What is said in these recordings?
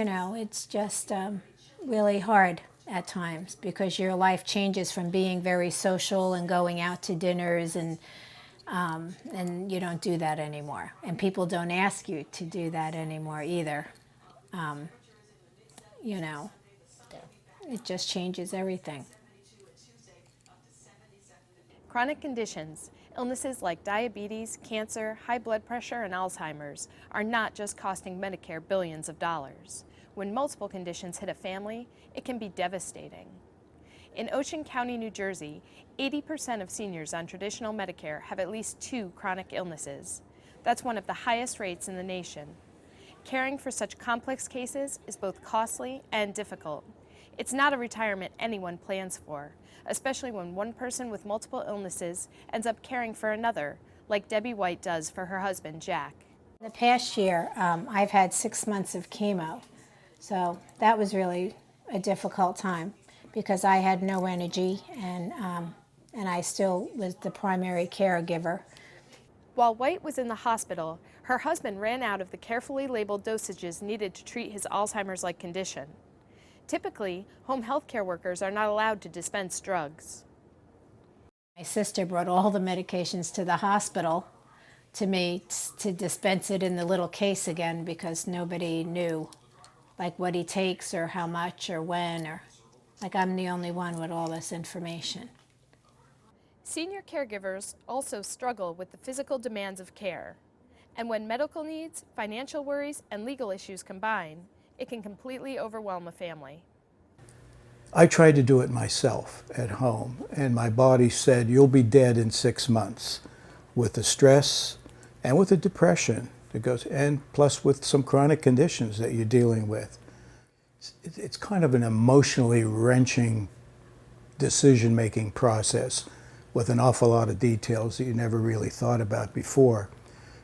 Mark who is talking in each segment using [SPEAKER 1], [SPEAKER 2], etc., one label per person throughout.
[SPEAKER 1] you know, it's just really hard at times because your life changes from being very social and going out to dinners and you don't do that anymore. And people don't ask you to do that anymore either. You know, it just changes everything.
[SPEAKER 2] Chronic conditions, illnesses like diabetes, cancer, high blood pressure, and Alzheimer's are not just costing Medicare billions of dollars. When multiple conditions hit a family, it can be devastating. In Ocean County, New Jersey, 80% of seniors on traditional Medicare have at least 2 chronic illnesses. That's one of the highest rates in the nation. Caring for such complex cases is both costly and difficult. It's not a retirement anyone plans for, especially when one person with multiple illnesses ends up caring for another, like Debbie White does for her husband, Jack.
[SPEAKER 1] The past year, I've had 6 months of chemo, so that was really a difficult time because I had no energy and I still was the primary caregiver.
[SPEAKER 2] While White was in the hospital, her husband ran out of the carefully labeled dosages needed to treat his Alzheimer's-like condition. Typically, home health care workers are not allowed to dispense drugs.
[SPEAKER 1] My sister brought all the medications to the hospital to me to dispense it in the little case again because nobody knew like what he takes or how much or when, or like I'm the only one with all this information.
[SPEAKER 2] Senior caregivers also struggle with the physical demands of care. And when medical needs, financial worries, and legal issues combine, it can completely overwhelm a family.
[SPEAKER 3] I tried to do it myself at home, and my body said, you'll be dead in 6 months with the stress and with the depression that goes, and plus with some chronic conditions that you're dealing with. It's kind of an emotionally wrenching decision-making process with an awful lot of details that you never really thought about before.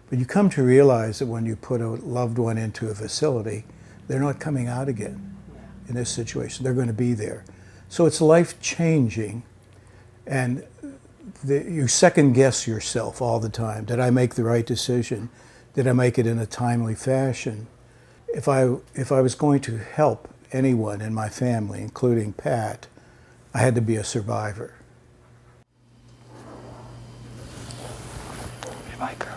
[SPEAKER 3] But you come to realize that when you put a loved one into a facility, they're not coming out again in this situation. They're going to be there. So it's life-changing, and you second-guess yourself all the time. Did I make the right decision? Did I make it in a timely fashion? If I was going to help anyone in my family, including Pat, I had to be a survivor.
[SPEAKER 4] If I could.